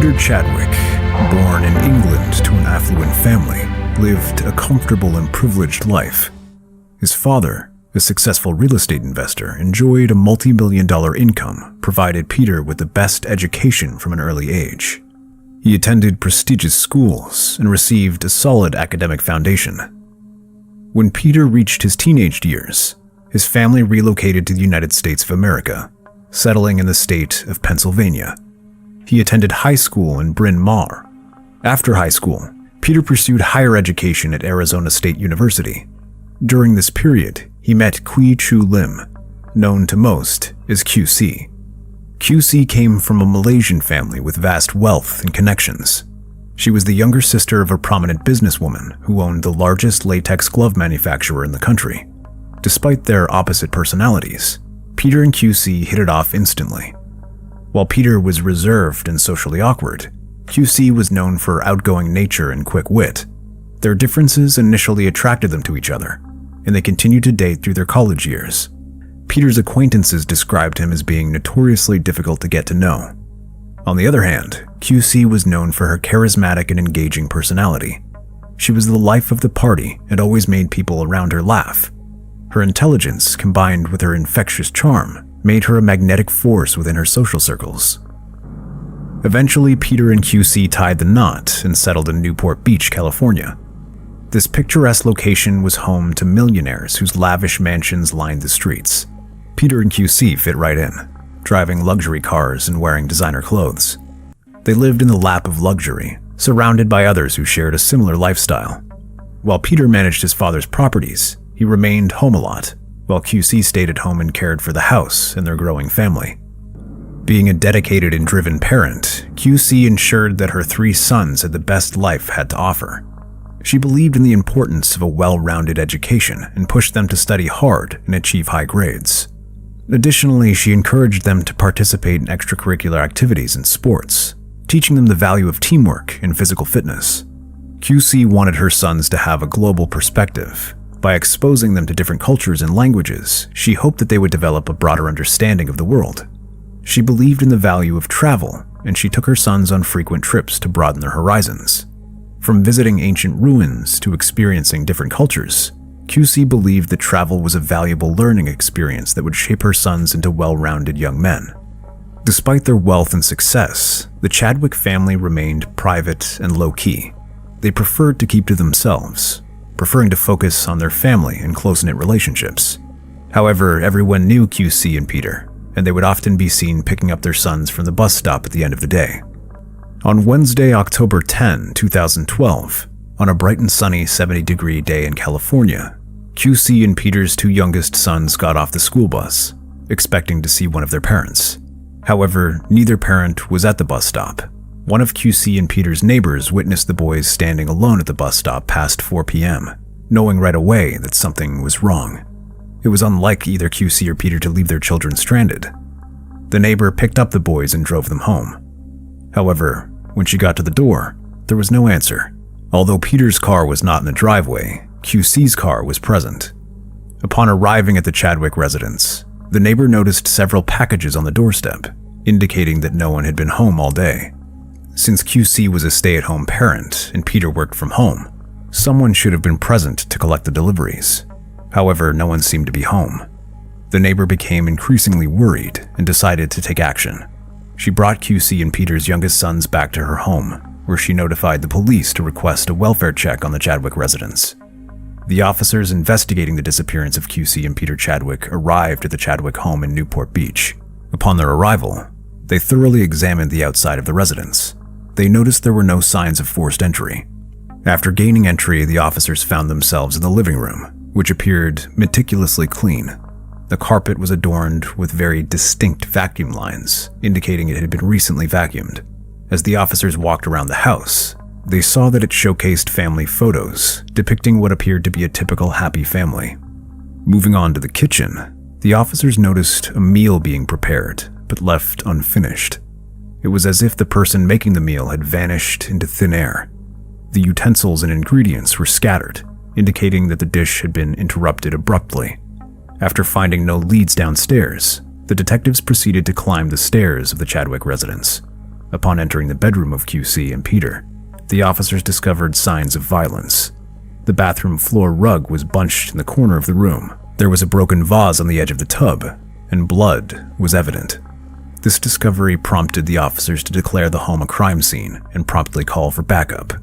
Peter Chadwick, born in England to an affluent family, lived a comfortable and privileged life. His father, a successful real estate investor, enjoyed a multi-million-dollar income, provided Peter with the best education from an early age. He attended prestigious schools and received a solid academic foundation. When Peter reached his teenage years, his family relocated to the United States of America, settling in the state of Pennsylvania. He attended high school in Bryn Mawr. After high school, Peter pursued higher education at Arizona State University. During this period, he met Qui Chu Lim, known to most as QC. QC came from a Malaysian family with vast wealth and connections. She was the younger sister of a prominent businesswoman who owned the largest latex glove manufacturer in the country. Despite their opposite personalities, Peter and QC hit it off instantly. While Peter was reserved and socially awkward, QC was known for outgoing nature and quick wit. Their differences initially attracted them to each other, and they continued to date through their college years. Peter's acquaintances described him as being notoriously difficult to get to know. On the other hand, QC was known for her charismatic and engaging personality. She was the life of the party and always made people around her laugh. Her intelligence, combined with her infectious charm, made her a magnetic force within her social circles. Eventually, Peter and QC tied the knot and settled in Newport Beach, California. This picturesque location was home to millionaires whose lavish mansions lined the streets. Peter and QC fit right in, driving luxury cars and wearing designer clothes. They lived in the lap of luxury, surrounded by others who shared a similar lifestyle. While Peter managed his father's properties, he remained home a lot, while QC stayed at home and cared for the house and their growing family. Being a dedicated and driven parent, QC ensured that her 3 sons had the best life had to offer. She believed in the importance of a well-rounded education and pushed them to study hard and achieve high grades. Additionally, she encouraged them to participate in extracurricular activities and sports, teaching them the value of teamwork and physical fitness. QC wanted her sons to have a global perspective. By exposing them to different cultures and languages, she hoped that they would develop a broader understanding of the world. She believed in the value of travel, and she took her sons on frequent trips to broaden their horizons. From visiting ancient ruins to experiencing different cultures, QC believed that travel was a valuable learning experience that would shape her sons into well-rounded young men. Despite their wealth and success, the Chadwick family remained private and low-key. They preferred to keep to themselves, preferring to focus on their family and close-knit relationships. However, everyone knew QC and Peter, and they would often be seen picking up their sons from the bus stop at the end of the day. On Wednesday, October 10, 2012, on a bright and sunny 70-degree day in California, QC and Peter's 2 youngest sons got off the school bus, expecting to see one of their parents. However, neither parent was at the bus stop. One of QC and Peter's neighbors witnessed the boys standing alone at the bus stop past 4 p.m., knowing right away that something was wrong. It was unlike either QC or Peter to leave their children stranded. The neighbor picked up the boys and drove them home. However, when she got to the door, there was no answer. Although Peter's car was not in the driveway, QC's car was present. Upon arriving at the Chadwick residence, the neighbor noticed several packages on the doorstep, indicating that no one had been home all day. Since QC was a stay-at-home parent and Peter worked from home, someone should have been present to collect the deliveries. However, no one seemed to be home. The neighbor became increasingly worried and decided to take action. She brought QC and Peter's youngest sons back to her home, where she notified the police to request a welfare check on the Chadwick residence. The officers investigating the disappearance of QC and Peter Chadwick arrived at the Chadwick home in Newport Beach. Upon their arrival, they thoroughly examined the outside of the residence. They noticed there were no signs of forced entry. After gaining entry, the officers found themselves in the living room, which appeared meticulously clean. The carpet was adorned with very distinct vacuum lines, indicating it had been recently vacuumed. As the officers walked around the house, they saw that it showcased family photos depicting what appeared to be a typical happy family. Moving on to the kitchen, the officers noticed a meal being prepared, but left unfinished. It was as if the person making the meal had vanished into thin air. The utensils and ingredients were scattered, indicating that the dish had been interrupted abruptly. After finding no leads downstairs, the detectives proceeded to climb the stairs of the Chadwick residence. Upon entering the bedroom of QC and Peter, the officers discovered signs of violence. The bathroom floor rug was bunched in the corner of the room. There was a broken vase on the edge of the tub, and blood was evident. This discovery prompted the officers to declare the home a crime scene and promptly call for backup.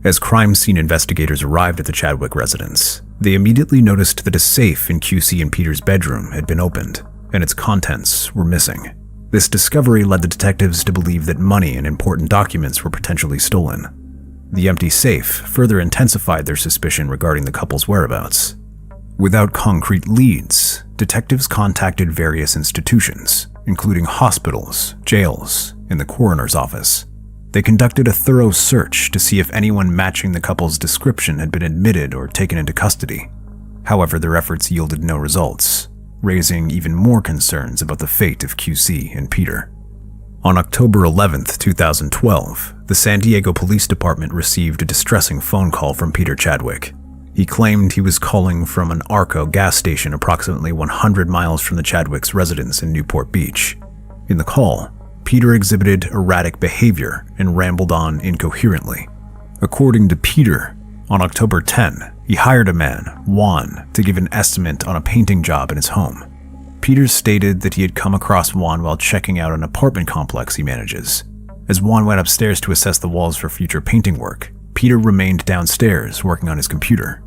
As crime scene investigators arrived at the Chadwick residence, they immediately noticed that a safe in QC and Peter's bedroom had been opened, and its contents were missing. This discovery led the detectives to believe that money and important documents were potentially stolen. The empty safe further intensified their suspicion regarding the couple's whereabouts. Without concrete leads, detectives contacted various institutions, including hospitals, jails, and the coroner's office. They conducted a thorough search to see if anyone matching the couple's description had been admitted or taken into custody. However, their efforts yielded no results, raising even more concerns about the fate of QC and Peter. On October 11, 2012, the San Diego Police Department received a distressing phone call from Peter Chadwick. He claimed he was calling from an Arco gas station approximately 100 miles from the Chadwick's residence in Newport Beach. In the call, Peter exhibited erratic behavior and rambled on incoherently. According to Peter, on October 10, he hired a man, Juan, to give an estimate on a painting job in his home. Peter stated that he had come across Juan while checking out an apartment complex he manages. As Juan went upstairs to assess the walls for future painting work, Peter remained downstairs working on his computer.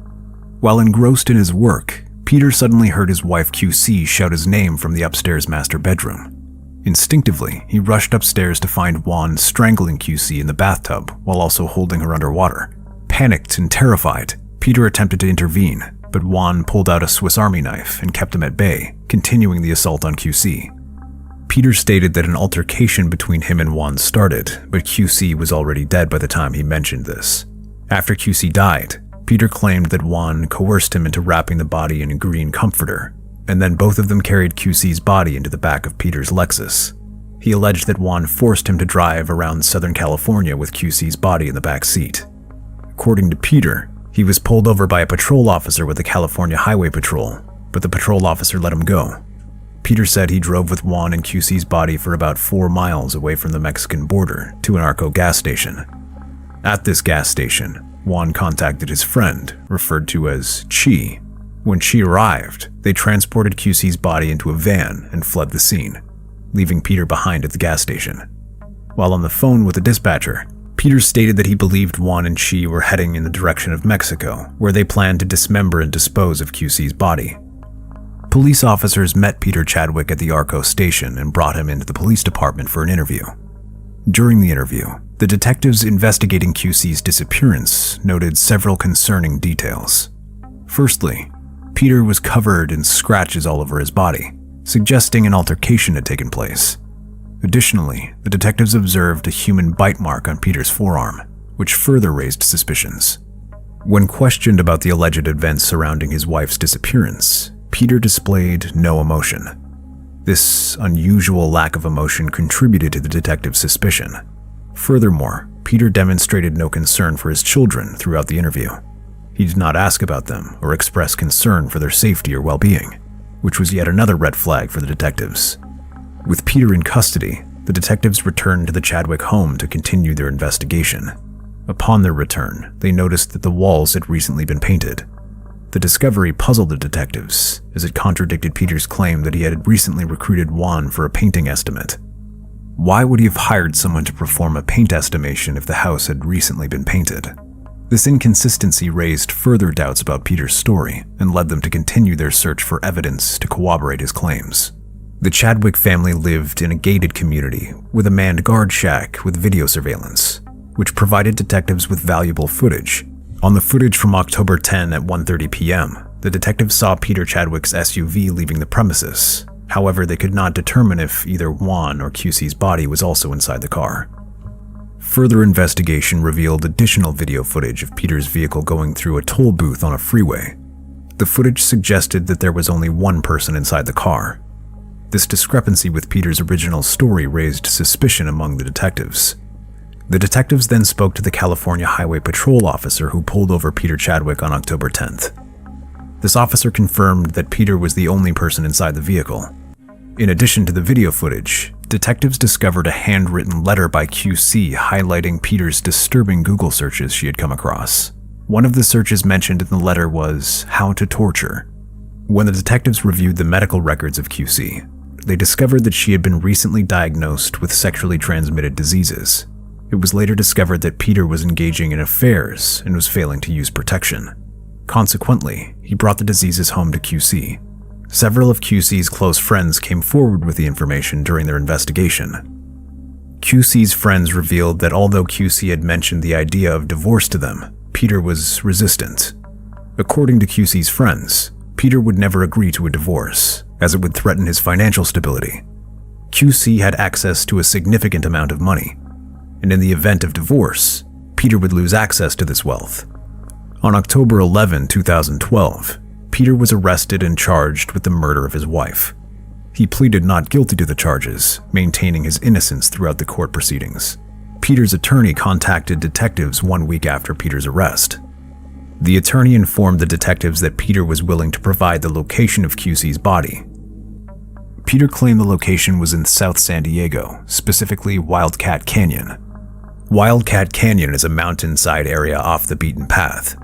While engrossed in his work, Peter suddenly heard his wife QC shout his name from the upstairs master bedroom. Instinctively, he rushed upstairs to find Juan strangling QC in the bathtub while also holding her underwater. Panicked and terrified, Peter attempted to intervene, but Juan pulled out a Swiss Army knife and kept him at bay, continuing the assault on QC. Peter stated that an altercation between him and Juan started, but QC was already dead by the time he mentioned this. After QC died, Peter claimed that Juan coerced him into wrapping the body in a green comforter, and then both of them carried QC's body into the back of Peter's Lexus. He alleged that Juan forced him to drive around Southern California with QC's body in the back seat. According to Peter, he was pulled over by a patrol officer with the California Highway Patrol, but the patrol officer let him go. Peter said he drove with Juan and QC's body for about 4 miles away from the Mexican border to an Arco gas station. At this gas station, Juan contacted his friend, referred to as Chi. When Chi arrived, they transported QC's body into a van and fled the scene, leaving Peter behind at the gas station. While on the phone with the dispatcher, Peter stated that he believed Juan and Chi were heading in the direction of Mexico, where they planned to dismember and dispose of QC's body. Police officers met Peter Chadwick at the Arco station and brought him into the police department for an interview. During the interview, the detectives investigating QC's disappearance noted several concerning details. Firstly, Peter was covered in scratches all over his body, suggesting an altercation had taken place. Additionally, the detectives observed a human bite mark on Peter's forearm, which further raised suspicions. When questioned about the alleged events surrounding his wife's disappearance, Peter displayed no emotion. This unusual lack of emotion contributed to the detective's suspicion. Furthermore, Peter demonstrated no concern for his children throughout the interview. He did not ask about them or express concern for their safety or well-being, which was yet another red flag for the detectives. With Peter in custody, the detectives returned to the Chadwick home to continue their investigation. Upon their return, they noticed that the walls had recently been painted. The discovery puzzled the detectives, as it contradicted Peter's claim that he had recently recruited Juan for a painting estimate. Why would he have hired someone to perform a paint estimation if the house had recently been painted? This inconsistency raised further doubts about Peter's story and led them to continue their search for evidence to corroborate his claims. The Chadwick family lived in a gated community with a manned guard shack with video surveillance, which provided detectives with valuable footage. On the footage from October 10 at 1:30 p.m., the detectives saw Peter Chadwick's SUV leaving the premises. However, they could not determine if either Juan or QC's body was also inside the car. Further investigation revealed additional video footage of Peter's vehicle going through a toll booth on a freeway. The footage suggested that there was only one person inside the car. This discrepancy with Peter's original story raised suspicion among the detectives. The detectives then spoke to the California Highway Patrol officer who pulled over Peter Chadwick on October 10th. This officer confirmed that Peter was the only person inside the vehicle. In addition to the video footage, detectives discovered a handwritten letter by QC highlighting Peter's disturbing Google searches she had come across. One of the searches mentioned in the letter was how to torture. When the detectives reviewed the medical records of QC, they discovered that she had been recently diagnosed with sexually transmitted diseases. It was later discovered that Peter was engaging in affairs and was failing to use protection. Consequently, he brought the diseases home to QC. Several of QC's close friends came forward with the information during their investigation. QC's friends revealed that although QC had mentioned the idea of divorce to them, Peter was resistant. According to QC's friends, Peter would never agree to a divorce, as it would threaten his financial stability. QC had access to a significant amount of money, and in the event of divorce, Peter would lose access to this wealth. On October 11, 2012, Peter was arrested and charged with the murder of his wife. He pleaded not guilty to the charges, maintaining his innocence throughout the court proceedings. Peter's attorney contacted detectives 1 week after Peter's arrest. The attorney informed the detectives that Peter was willing to provide the location of QC's body. Peter claimed the location was in South San Diego, specifically Wildcat Canyon. Wildcat Canyon is a mountainside area off the beaten path.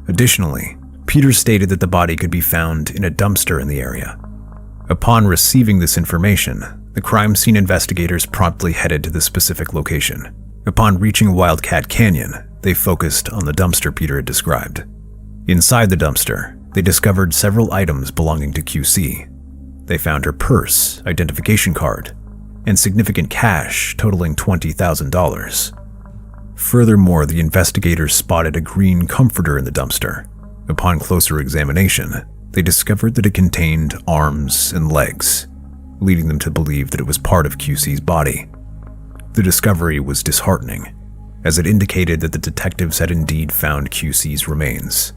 Additionally, Peter stated that the body could be found in a dumpster in the area. Upon receiving this information, the crime scene investigators promptly headed to the specific location. Upon reaching Wildcat Canyon, they focused on the dumpster Peter had described. Inside the dumpster, they discovered several items belonging to QC. They found her purse, identification card, and significant cash totaling $20,000. Furthermore, the investigators spotted a green comforter in the dumpster. Upon closer examination, they discovered that it contained arms and legs, leading them to believe that it was part of QC's body. The discovery was disheartening, as it indicated that the detectives had indeed found QC's remains.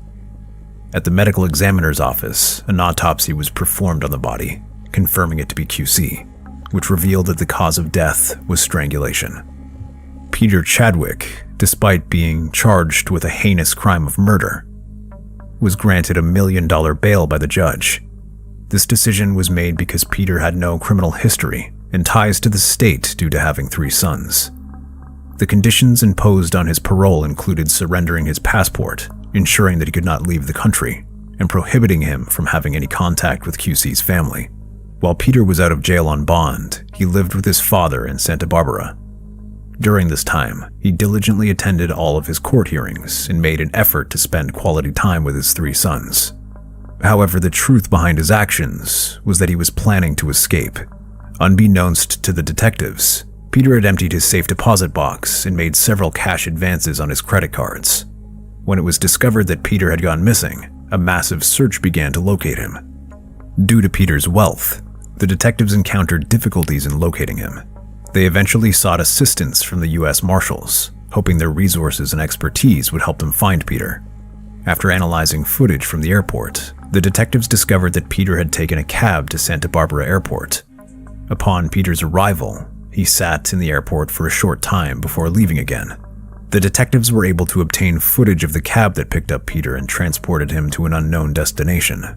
At the medical examiner's office, an autopsy was performed on the body, confirming it to be QC, which revealed that the cause of death was strangulation. Peter Chadwick, despite being charged with a heinous crime of murder, was granted a $1 million bail by the judge. This decision was made because Peter had no criminal history and ties to the state due to having 3 sons. The conditions imposed on his parole included surrendering his passport, ensuring that he could not leave the country, and prohibiting him from having any contact with QC's family. While Peter was out of jail on bond, he lived with his father in Santa Barbara. During this time, he diligently attended all of his court hearings and made an effort to spend quality time with his 3 sons. However, the truth behind his actions was that he was planning to escape. Unbeknownst to the detectives, Peter had emptied his safe deposit box and made several cash advances on his credit cards. When it was discovered that Peter had gone missing, a massive search began to locate him. Due to Peter's wealth, the detectives encountered difficulties in locating him. They eventually sought assistance from the U.S. Marshals, hoping their resources and expertise would help them find Peter. After analyzing footage from the airport, the detectives discovered that Peter had taken a cab to Santa Barbara Airport. Upon Peter's arrival, he sat in the airport for a short time before leaving again. The detectives were able to obtain footage of the cab that picked up Peter and transported him to an unknown destination.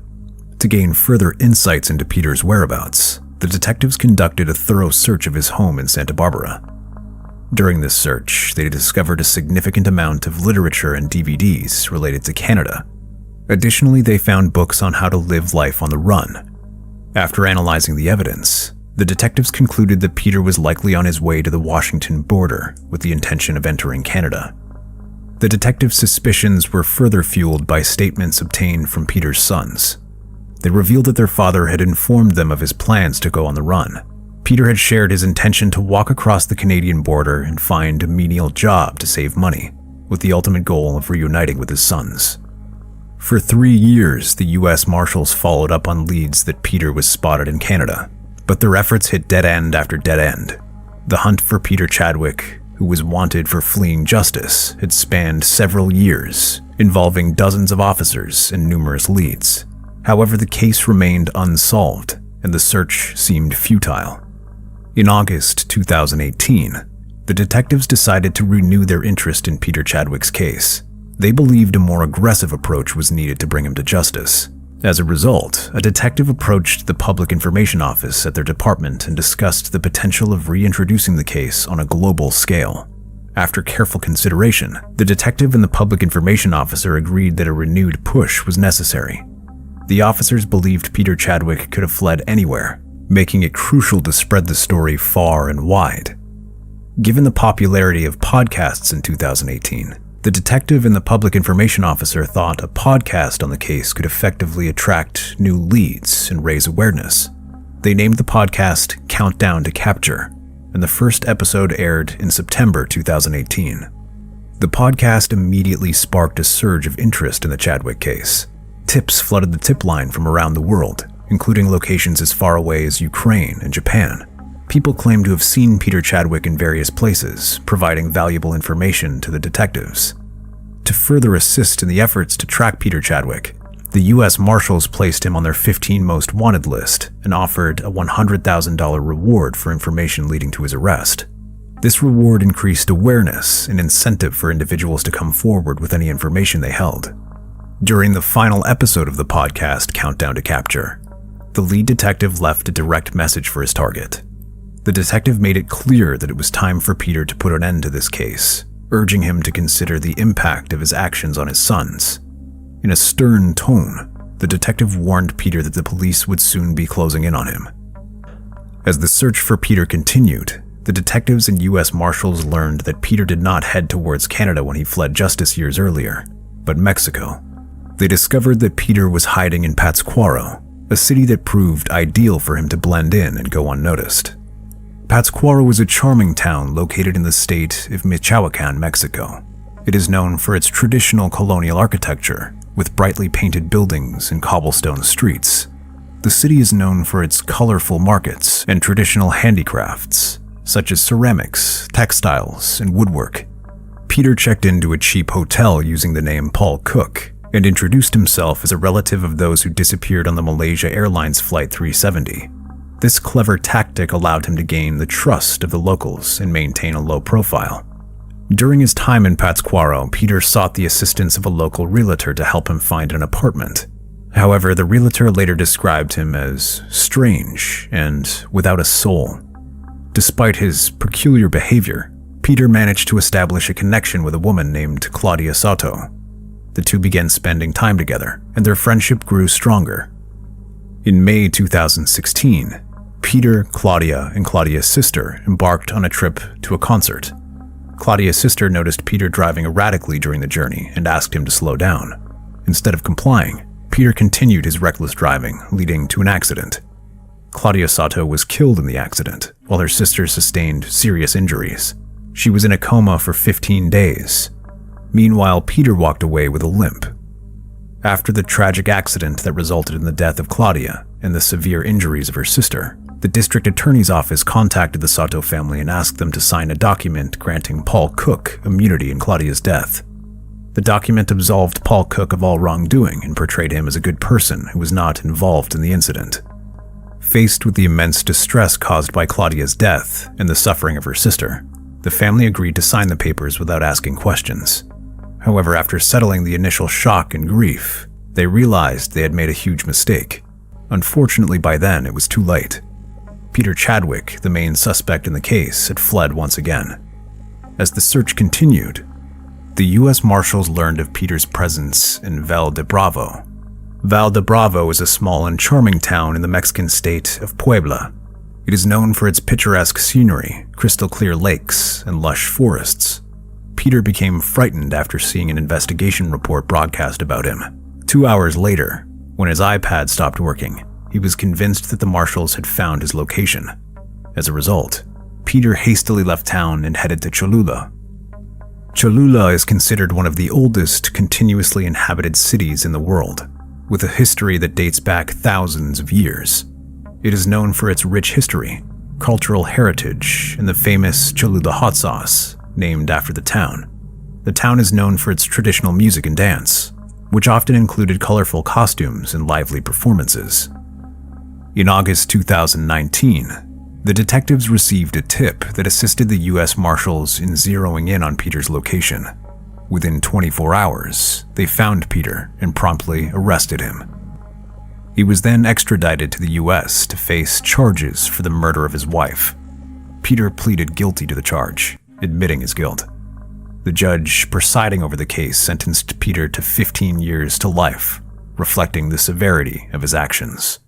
To gain further insights into Peter's whereabouts, the detectives conducted a thorough search of his home in Santa Barbara. During this search, they discovered a significant amount of literature and DVDs related to Canada. Additionally, they found books on how to live life on the run. After analyzing the evidence, the detectives concluded that Peter was likely on his way to the Washington border with the intention of entering Canada. The detectives' suspicions were further fueled by statements obtained from Peter's sons. They revealed that their father had informed them of his plans to go on the run. Peter had shared his intention to walk across the Canadian border and find a menial job to save money, with the ultimate goal of reuniting with his sons. For 3 years, the U.S. Marshals followed up on leads that Peter was spotted in Canada, but their efforts hit dead end after dead end. The hunt for Peter Chadwick, who was wanted for fleeing justice, had spanned several years, involving dozens of officers and numerous leads. However, the case remained unsolved, and the search seemed futile. In August 2018, the detectives decided to renew their interest in Peter Chadwick's case. They believed a more aggressive approach was needed to bring him to justice. As a result, a detective approached the Public Information Office at their department and discussed the potential of reintroducing the case on a global scale. After careful consideration, the detective and the public information officer agreed that a renewed push was necessary. The officers believed Peter Chadwick could have fled anywhere, making it crucial to spread the story far and wide. Given the popularity of podcasts in 2018, the detective and the public information officer thought a podcast on the case could effectively attract new leads and raise awareness. They named the podcast Countdown to Capture, and the first episode aired in September 2018. The podcast immediately sparked a surge of interest in the Chadwick case. Tips flooded the tip line from around the world, including locations as far away as Ukraine and Japan. People claimed to have seen Peter Chadwick in various places, providing valuable information to the detectives. To further assist in the efforts to track Peter Chadwick, the U.S. Marshals placed him on their 15 most wanted list and offered a $100,000 reward for information leading to his arrest. This reward increased awareness and incentive for individuals to come forward with any information they held. During the final episode of the podcast, Countdown to Capture, the lead detective left a direct message for his target. The detective made it clear that it was time for Peter to put an end to this case, urging him to consider the impact of his actions on his sons. In a stern tone, the detective warned Peter that the police would soon be closing in on him. As the search for Peter continued, the detectives and U.S. Marshals learned that Peter did not head towards Canada when he fled justice years earlier, but Mexico. They discovered that Peter was hiding in Pátzcuaro, a city that proved ideal for him to blend in and go unnoticed. Pátzcuaro is a charming town located in the state of Michoacán, Mexico. It is known for its traditional colonial architecture, with brightly painted buildings and cobblestone streets. The city is known for its colorful markets and traditional handicrafts, such as ceramics, textiles, and woodwork. Peter checked into a cheap hotel using the name Paul Cook and introduced himself as a relative of those who disappeared on the Malaysia Airlines Flight 370. This clever tactic allowed him to gain the trust of the locals and maintain a low profile. During his time in Pátzcuaro, Peter sought the assistance of a local realtor to help him find an apartment. However, the realtor later described him as strange and without a soul. Despite his peculiar behavior, Peter managed to establish a connection with a woman named Claudia Soto. The two began spending time together, and their friendship grew stronger. In May 2016, Peter, Claudia, and Claudia's sister embarked on a trip to a concert. Claudia's sister noticed Peter driving erratically during the journey and asked him to slow down. Instead of complying, Peter continued his reckless driving, leading to an accident. Claudia Soto was killed in the accident, while her sister sustained serious injuries. She was in a coma for 15 days. Meanwhile, Peter walked away with a limp. After the tragic accident that resulted in the death of Claudia and the severe injuries of her sister, the district attorney's office contacted the Soto family and asked them to sign a document granting Paul Cook immunity in Claudia's death. The document absolved Paul Cook of all wrongdoing and portrayed him as a good person who was not involved in the incident. Faced with the immense distress caused by Claudia's death and the suffering of her sister, the family agreed to sign the papers without asking questions. However, after settling the initial shock and grief, they realized they had made a huge mistake. Unfortunately, by then, it was too late. Peter Chadwick, the main suspect in the case, had fled once again. As the search continued, the U.S. Marshals learned of Peter's presence in Val de Bravo. Val de Bravo is a small and charming town in the Mexican state of Puebla. It is known for its picturesque scenery, crystal-clear lakes, and lush forests. Peter became frightened after seeing an investigation report broadcast about him. 2 hours later, when his iPad stopped working, he was convinced that the marshals had found his location. As a result, Peter hastily left town and headed to Cholula. Cholula is considered one of the oldest continuously inhabited cities in the world, with a history that dates back thousands of years. It is known for its rich history, cultural heritage, and the famous Cholula hot sauce, named after the town. The town is known for its traditional music and dance, which often included colorful costumes and lively performances. In August 2019, the detectives received a tip that assisted the U.S. Marshals in zeroing in on Peter's location. Within 24 hours, they found Peter and promptly arrested him. He was then extradited to the US to face charges for the murder of his wife. Peter pleaded guilty to the charge, admitting his guilt. The judge presiding over the case sentenced Peter to 15 years to life, reflecting the severity of his actions.